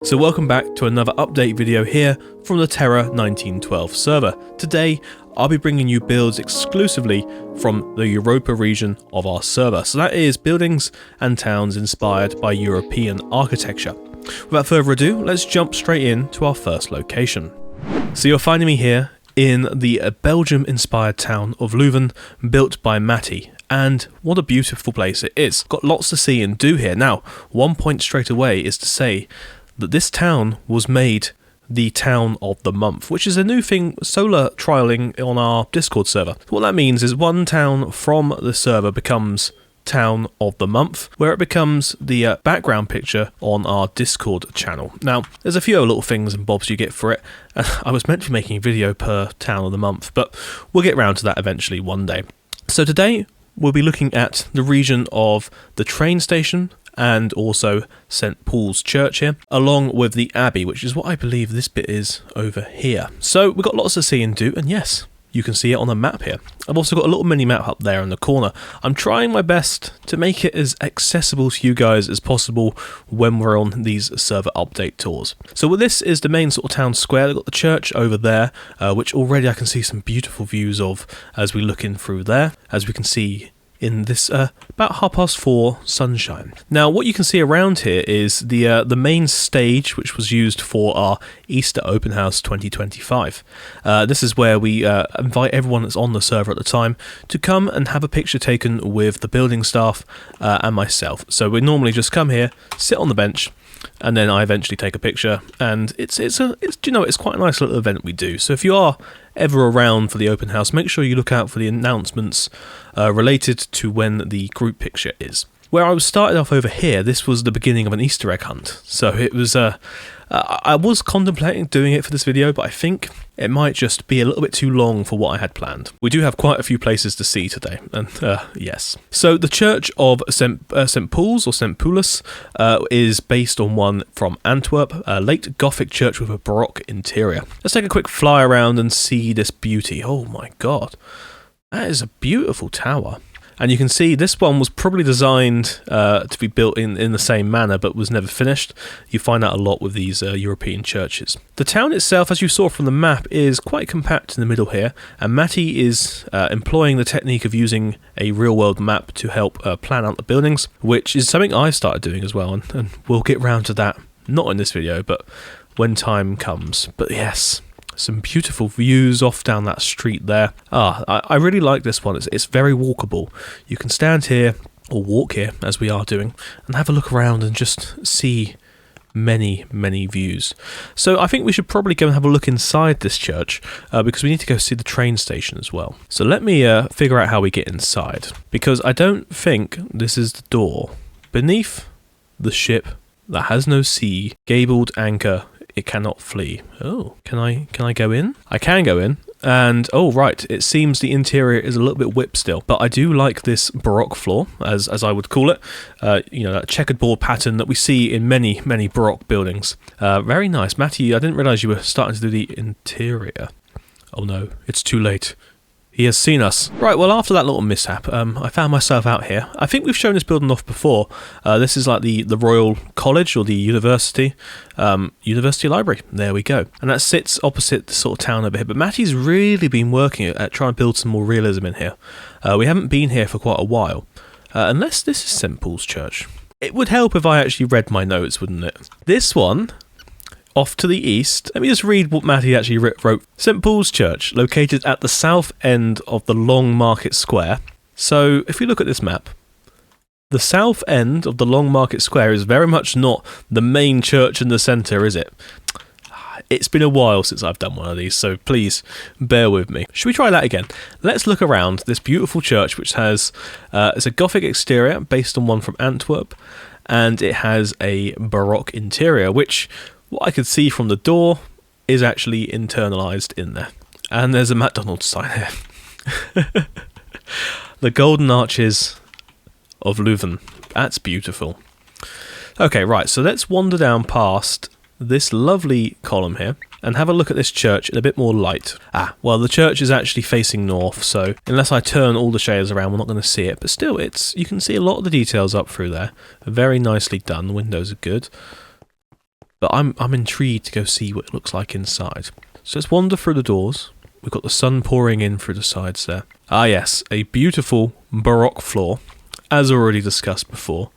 So welcome back to another update video here from the Terra 1912 server. Today I'll be bringing you builds exclusively from the Europa region of our server. So that is buildings and towns inspired by European architecture. Without further ado, let's jump straight in to our first location. So you're finding me here in the Belgium inspired town of Leuven, built by Matti. And what a beautiful place it is. Got lots to see and do here. Now, one point straight away is to say that this town was made the town of the month, which is a new thing solar trialing on our Discord server. What that means is one town from the server becomes town of the month, where it becomes the background picture on our Discord channel. Now, there's a few other little things and bobs you get for it. I was meant to be making a video per town of the month, but we'll get round to that eventually one day. So today, we'll be looking at the region of the train station and also St. Paul's Church here, along with the Abbey, which is what I believe this bit is over here. So we've got lots to see and do, and yes, you can see it on the map here. I've also got a little mini map up there in the corner. I'm trying my best to make it as accessible to you guys as possible when we're on these server update tours. So with this is the main sort of town square. They've got the church over there, which already I can see some beautiful views of as we look in through there, as we can see in this about 4:30 sunshine. Now, what you can see around here is the main stage, which was used for our Easter Open House 2025. This is where we invite everyone that's on the server at the time to come and have a picture taken with the building staff and myself. So we normally just come here, sit on the bench, and then I eventually take a picture, and it's quite a nice little event we do. So if you are ever around for the open house, make sure you look out for the announcements related to when the group picture is. Where I was started off over here, this was the beginning of an Easter egg hunt. So it was, I was contemplating doing it for this video, but I think it might just be a little bit too long for what I had planned. We do have quite a few places to see today, and yes. So the Church of St. Paul's or St. Paulus is based on one from Antwerp, a late Gothic church with a Baroque interior. Let's take a quick fly around and see this beauty. Oh my god, that is a beautiful tower. And you can see this one was probably designed to be built in the same manner, but was never finished. You find that a lot with these European churches. The town itself, as you saw from the map, is quite compact in the middle here, and Matti is employing the technique of using a real-world map to help plan out the buildings, which is something I started doing as well, and we'll get round to that, not in this video, but when time comes. But yes, some beautiful views off down that street there. I really like this one. It's very walkable. You can stand here or walk here, as we are doing, and have a look around and just see many views. So I think we should probably go and have a look inside this church because we need to go see the train station as well. So let me figure out how we get inside, because I don't think this is the door. Beneath the ship that has no sea, gabled anchor, it cannot flee. Oh, can I go in? I can go in, and oh right, it seems the interior is a little bit whipped still, but I do like this Baroque floor, as I would call it. That checkered board pattern that we see in many Baroque buildings. Very nice. Matti, I didn't realise you were starting to do the interior. Oh no, it's too late. He has seen us. Right, well, after that little mishap, I found myself out here. I think we've shown this building off before. This is like the Royal College or the University Library. There we go. And that sits opposite the sort of town over here. But Matti's really been working at trying to build some more realism in here. We haven't been here for quite a while. Unless this is St. Paul's Church. It would help if I actually read my notes, wouldn't it? This one, off to the east. Let me just read what Matti actually wrote. St. Paul's Church, located at the south end of the Long Market Square. So, if you look at this map, the south end of the Long Market Square is very much not the main church in the centre, is it? It's been a while since I've done one of these, so please bear with me. Should we try that again? Let's look around this beautiful church, which has it's a Gothic exterior based on one from Antwerp, and it has a Baroque interior, which what I could see from the door is actually internalised in there. And there's a McDonald's sign here. The Golden Arches of Louven. That's beautiful. Okay, right, so let's wander down past this lovely column here and have a look at this church in a bit more light. Well, the church is actually facing north, so unless I turn all the shades around, we're not going to see it. But still, you can see a lot of the details up through there. Very nicely done. The windows are good. But I'm intrigued to go see what it looks like inside. So let's wander through the doors. We've got the sun pouring in through the sides there. Ah yes, a beautiful Baroque floor, as already discussed before.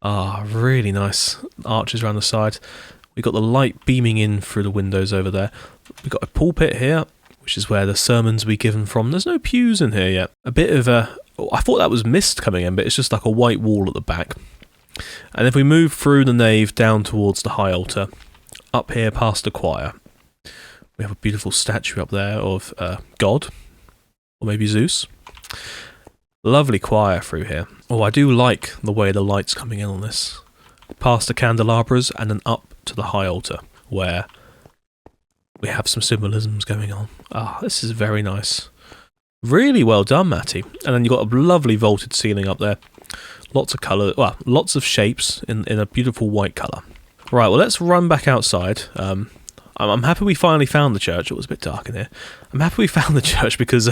Ah, really nice arches around the side. We've got the light beaming in through the windows over there. We've got a pulpit here, which is where the sermons will be given from. There's no pews in here yet. A bit of a... I thought that was mist coming in, but it's just like a white wall at the back. And if we move through the nave down towards the high altar, up here past the choir, we have a beautiful statue up there of God, or maybe Zeus. Lovely choir through here. Oh, I do like the way the light's coming in on this. Past the candelabras and then up to the high altar, where we have some symbolisms going on. Ah, this is very nice. Really well done, Matti. And then you've got a lovely vaulted ceiling up there. Lots of colour, well, lots of shapes in a beautiful white colour. Right, well, let's run back outside. I'm happy we finally found the church. It was a bit dark in here. I'm happy we found the church because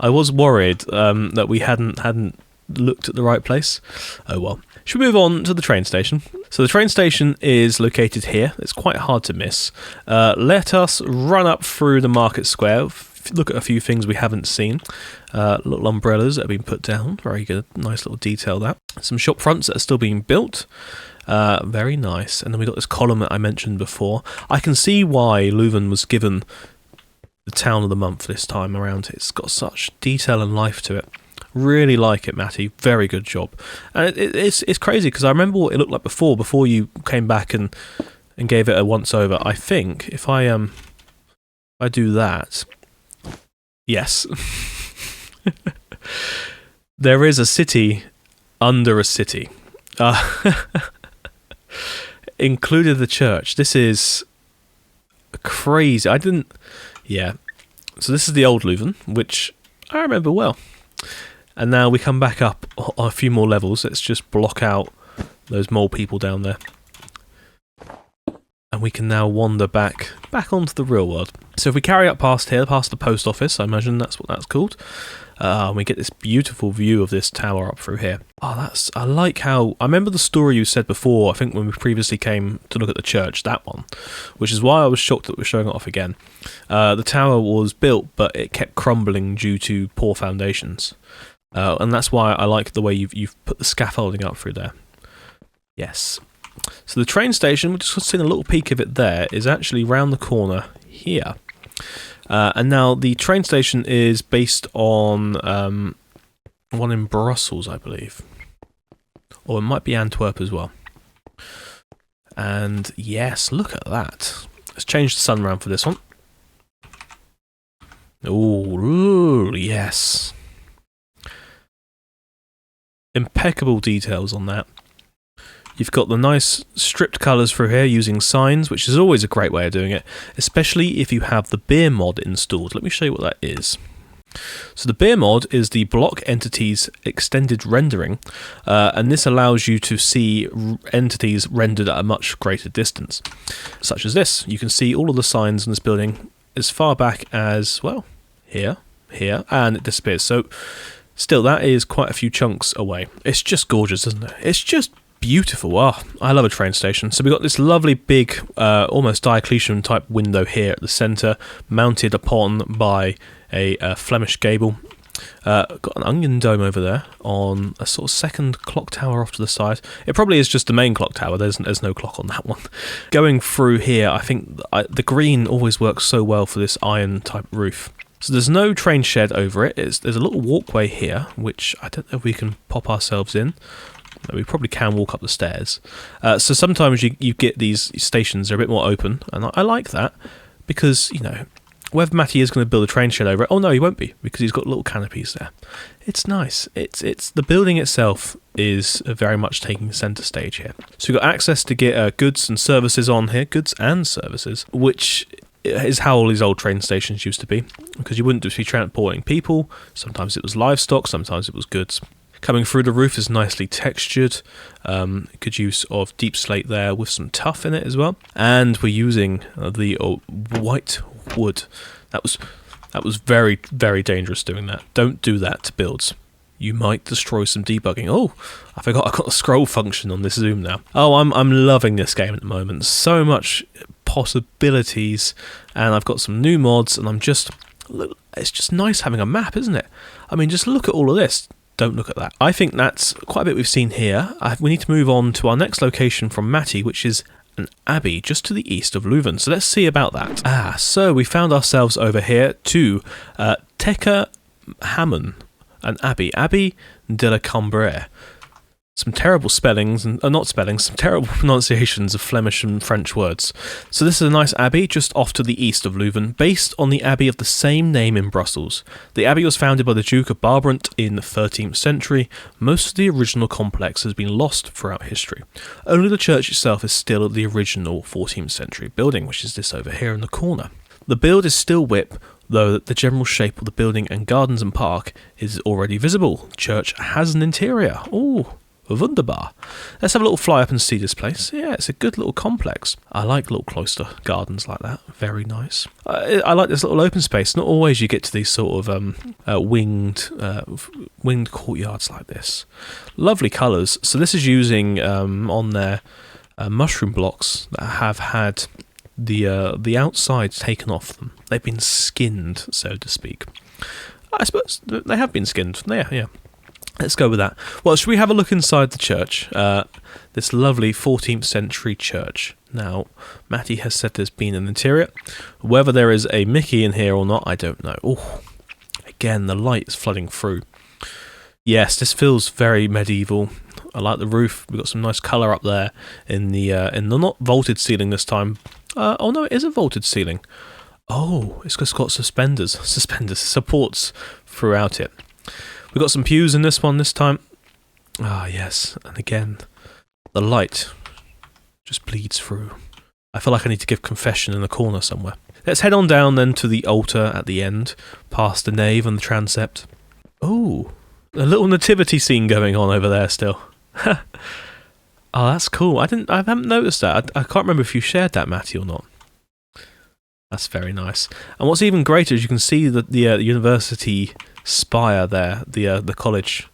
I was worried that we hadn't looked at the right place. Oh well. Should we move on to the train station? So the train station is located here. It's quite hard to miss. Let us run up through the market square. Look at a few things we haven't seen. Little umbrellas that have been put down. Very good. Nice little detail there. Some shop fronts that are still being built. Very nice. And then we got this column that I mentioned before. I can see why Leuven was given the town of the month this time around. It's got such detail and life to it. Really like it, Matti. Very good job. And it's crazy because I remember what it looked like before you came back and gave it a once over. I think if I do that, yes, there is a city under a city, included the church. This is crazy. Yeah. So this is the old Leuven, which I remember well. And now we come back up a few more levels. Let's just block out those mole people down there. And we can now wander back onto the real world. So if we carry up past here, past the post office, I imagine that's what that's called. We get this beautiful view of this tower up through here. Oh, I like how... I remember the story you said before, I think when we previously came to look at the church, that one. Which is why I was shocked that we're showing it off again. The tower was built, but it kept crumbling due to poor foundations. And that's why I like the way you've put the scaffolding up through there. Yes. So the train station, we're just seeing a little peek of it there, is actually round the corner here. And now the train station is based on one in Brussels, I believe. Or it might be Antwerp as well. And yes, look at that. Let's change the sun round for this one. Ooh, yes. Impeccable details on that. You've got the nice stripped colours through here using signs, which is always a great way of doing it, especially if you have the beer mod installed. Let me show you what that is. So the beer mod is the block entities extended rendering, and this allows you to see entities rendered at a much greater distance, such as this. You can see all of the signs in this building as far back as, well, here, and it disappears. So still, that is quite a few chunks away. It's just gorgeous, isn't it? It's just beautiful. Oh, I love a train station. So we've got this lovely big, almost Diocletian type window here at the centre, mounted upon by a Flemish gable. Got an onion dome over there on a sort of second clock tower off to the side. It probably is just the main clock tower. There's no clock on that one. Going through here, I think the green always works so well for this iron type roof. So there's no train shed over it. There's a little walkway here, which I don't know if we can pop ourselves in. We probably can walk up the stairs. So sometimes you get these stations are a bit more open, and I like that because, you know, whether Matti is going to build a train shed over it, oh no, he won't be, because he's got little canopies there. It's nice. It's the building itself is very much taking centre stage here. So we've got access to get goods and services on here, goods and services, which is how all these old train stations used to be, because you wouldn't just be transporting people. Sometimes it was livestock, sometimes it was goods. Coming through the roof is nicely textured. Good use of deep slate there with some tuff in it as well. And we're using the white wood. That was very, very dangerous doing that. Don't do that to builds. you might destroy some debugging. Oh, I forgot I got a scroll function on this zoom now. Oh, I'm loving this game at the moment. So much possibilities, and I've got some new mods, and it's just nice having a map, isn't it? I mean, just look at all of this. Don't look at that. I think that's quite a bit we've seen here. We need to move on to our next location from Matti, which is an abbey just to the east of Leuven. So let's see about that. So we found ourselves over here to Kameren, an Abbey de la Cambre. Some terrible spellings, and not spellings, some terrible pronunciations of Flemish and French words. So this is a nice abbey just off to the east of Leuven, based on the abbey of the same name in Brussels. The abbey was founded by the Duke of Brabant in the 13th century. Most of the original complex has been lost throughout history. Only the church itself is still the original 14th century building, which is this over here in the corner. The build is still whip, though the general shape of the building and gardens and park is already visible. Church has an interior. Ooh. Wunderbar. Let's have a little fly up and see this place. Yeah, it's a good little complex. I like little cloister gardens like that. Very nice. I like this little open space. Not always you get to these sort of winged courtyards like this. Lovely colours. So this is using on their mushroom blocks that have had the outsides taken off them. They've been skinned, so to speak. I suppose they have been skinned. Yeah. Let's go with that. Well, should we have a look inside the church? This lovely 14th century church. Now, Matti has said there's been an interior. Whether there is a Mickey in here or not, I don't know. Oh, again, the light is flooding through. Yes, this feels very medieval. I like the roof. We've got some nice colour up there in the not vaulted ceiling this time. Oh no, it is a vaulted ceiling. Oh, it's just got supports throughout it. We've got some pews in this one this time. Ah, yes. And again, the light just bleeds through. I feel like I need to give confession in the corner somewhere. Let's head on down then to the altar at the end, past the nave and the transept. Oh, a little nativity scene going on over there still. Oh, that's cool. I haven't noticed that. I can't remember if you shared that, Matti, or not. That's very nice. And what's even greater is you can see the university spire there, the college.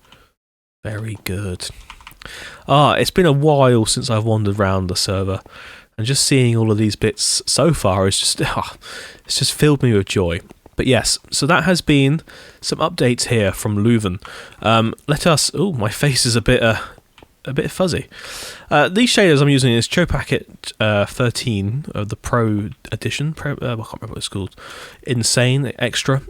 Very good. It's been a while since I've wandered around the server, and just seeing all of these bits so far is just it's just filled me with joy. But yes, so that has been some updates here from Leuven. My face is a bit fuzzy. These shaders I'm using is Chopacket 13 of the Pro Edition. I can't remember what it's called. Insane Extra.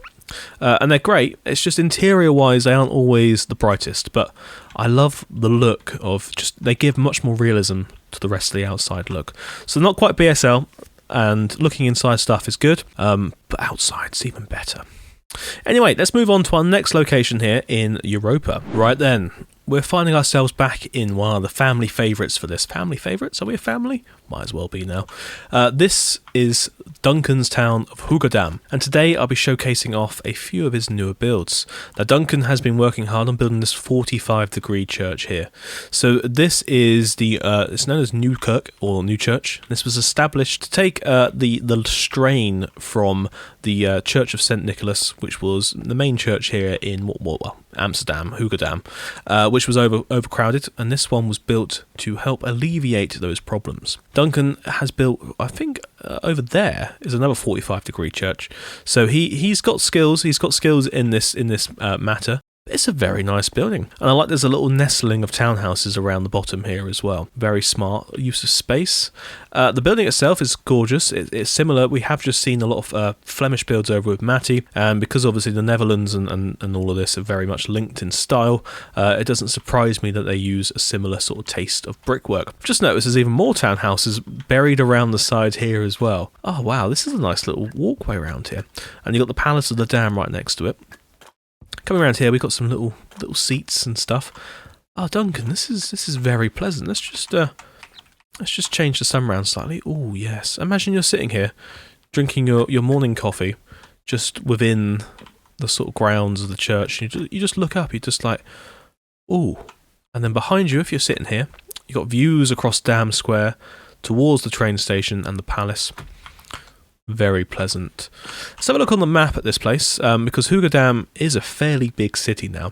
And they're great. It's just interior-wise, they aren't always the brightest, but I love the look of they give much more realism to the rest of the outside look. So not quite BSL, and looking inside stuff is good, but outside's even better. Anyway, let's move on to our next location here in Europa. Right then, we're finding ourselves back in one of the family favourites for this. Family favourites? Are we a family? Might as well be now. This is Duncan's town of Rotterdam, and today I'll be showcasing off a few of his newer builds. Now, Duncan has been working hard on building this 45-degree church here. So this is it's known as Newkerk, or New Church. This was established to take the strain from the Church of St. Nicholas, which was the main church here in Amsterdam, Rotterdam, which was overcrowded, and this one was built to help alleviate those problems. Duncan has built, I think, over there is another 45-degree church. So he's got skills. He's got skills in this matter. It's a very nice building, and I like there's a little nestling of townhouses around the bottom here as well. Very smart use of space. The building itself is gorgeous. It's similar. We have just seen a lot of Flemish builds over with Matti, and because obviously the Netherlands and all of this are very much linked in style, it doesn't surprise me that they use a similar sort of taste of brickwork. Just notice there's even more townhouses buried around the side here as well. Oh wow, this is a nice little walkway around here, and you've got the Palace of the Dam right next to it. Coming around here, we've got some little seats and stuff. Oh, Duncan, this is very pleasant. Let's just change the sun round slightly. Oh, yes. Imagine you're sitting here, drinking your morning coffee, just within the sort of grounds of the church. And you just look up. You're just like, oh. And then behind you, if you're sitting here, you've got views across Dam Square towards the train station and the palace. Very pleasant. Let's have a look on the map at this place, because Rotterdam is a fairly big city now.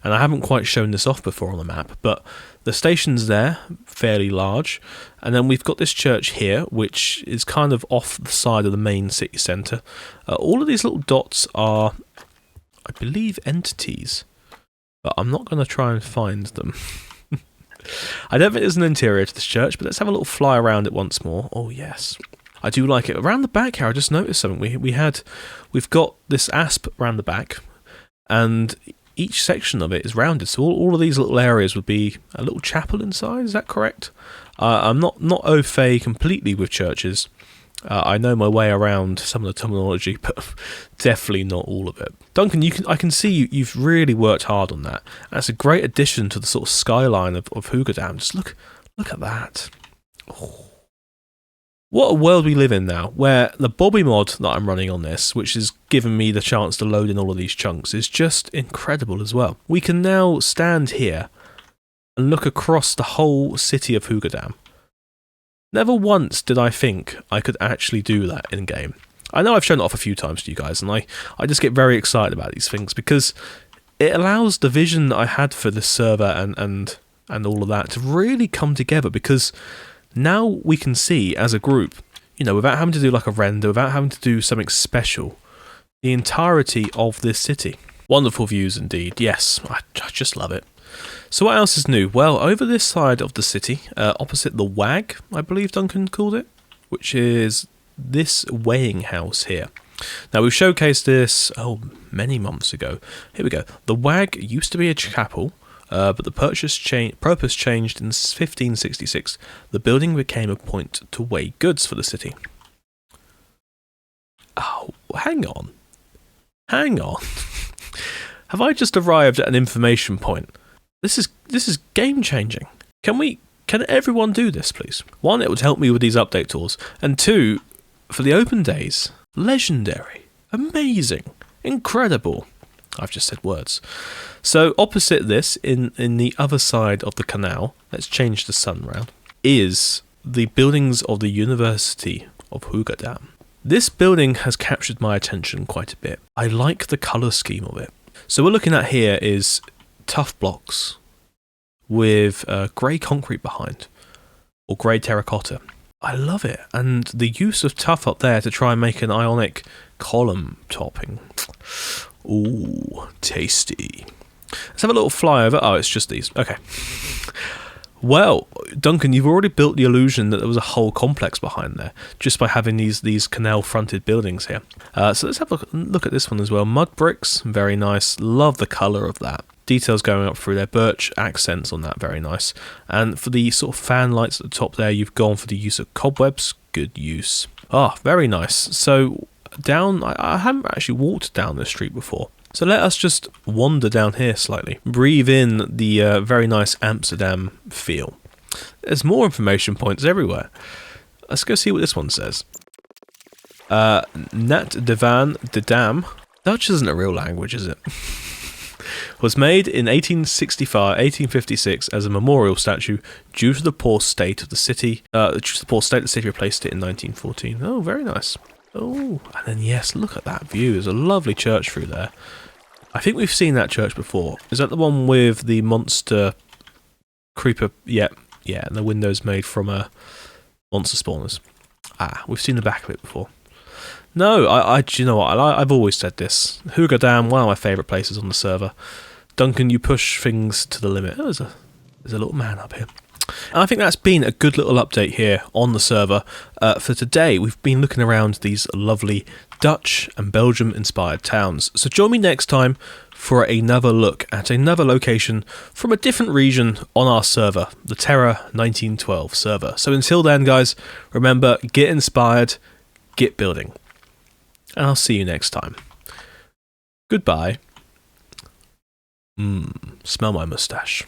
And I haven't quite shown this off before on the map, but the station's there, fairly large, and then we've got this church here, which is kind of off the side of the main city centre. All of these little dots are, I believe, entities, but I'm not going to try and find them. I don't think there's an interior to this church, but let's have a little fly around it once more. Oh yes, I do like it. Around the back here, I just noticed something. We've got this asp around the back, and each section of it is rounded, so all of these little areas would be a little chapel inside. Is that correct? I'm not au fait completely with churches. I know my way around some of the terminology, but definitely not all of it. Duncan, I can see you've really worked hard on that. That's a great addition to the sort of skyline of Hoogedam. Just look at that. Oh. What a world we live in now, where the Bobby mod that I'm running on this, which has given me the chance to load in all of these chunks, is just incredible as well. We can now stand here and look across the whole city of Hoogedam. Never once did I think I could actually do that in-game. I know I've shown it off a few times to you guys, and I just get very excited about these things, because it allows the vision that I had for this server and all of that to really come together, because now we can see as a group, you know, without having to do like a render, without having to do something special, the entirety of this city. Wonderful views indeed, yes, I just love it. So what else is new? Well, over this side of the city, opposite the WAG, I believe Duncan called it, which is this weighing house here. Now, we've showcased this, many months ago. Here we go. The WAG used to be a chapel, but the purpose changed in 1566. The building became a point to weigh goods for the city. Oh, hang on. Have I just arrived at an information point? This is game changing. Can everyone do this, please? One, it would help me with these update tools, and two, for the open days, legendary, amazing, incredible. I've just said words. So opposite this, in the other side of the canal, let's change the sun round, is the buildings of the University of Hoogedam. This building has captured my attention quite a bit. I like the colour scheme of it. So what we're looking at here is tough blocks with grey concrete behind, or grey terracotta. I love it, and the use of tough up there to try and make an ionic column topping. Ooh, tasty. Let's have a little flyover. Oh, it's just these. Okay. Well, Duncan, you've already built the illusion that there was a whole complex behind there, just by having these canal-fronted buildings here. So let's have a look at this one as well. Mud bricks, very nice. Love the colour of that. Details going up through there. Birch accents on that, very nice. And for the sort of fan lights at the top there, you've gone for the use of cobwebs. Good use. Ah, very nice. So down, I haven't actually walked down this street before. So let us just wander down here slightly. Breathe in the very nice Amsterdam feel. There's more information points everywhere. Let's go see what this one says. Nat de Van de Dam. Dutch isn't a real language, is it? Was made in 1856 as a memorial statue due to the poor state of the city. The city replaced it in 1914. Oh, very nice. Oh, and then yes, look at that view. There's a lovely church through there. I think we've seen that church before. Is that the one with the monster creeper? Yeah, and the windows made from monster spawners. Ah, we've seen the back of it before. No, do you know what? I've always said this. Hoogedam, one of my favourite places on the server. Duncan, you push things to the limit. Oh, there's a little man up here. And I think that's been a good little update here on the server. For today, we've been looking around these lovely Dutch and Belgium inspired towns. So join me next time for another look at another location from a different region on our server, the Terra 1912 server. So until then, guys, remember, get inspired, get building. And I'll see you next time. Goodbye. Smell my moustache.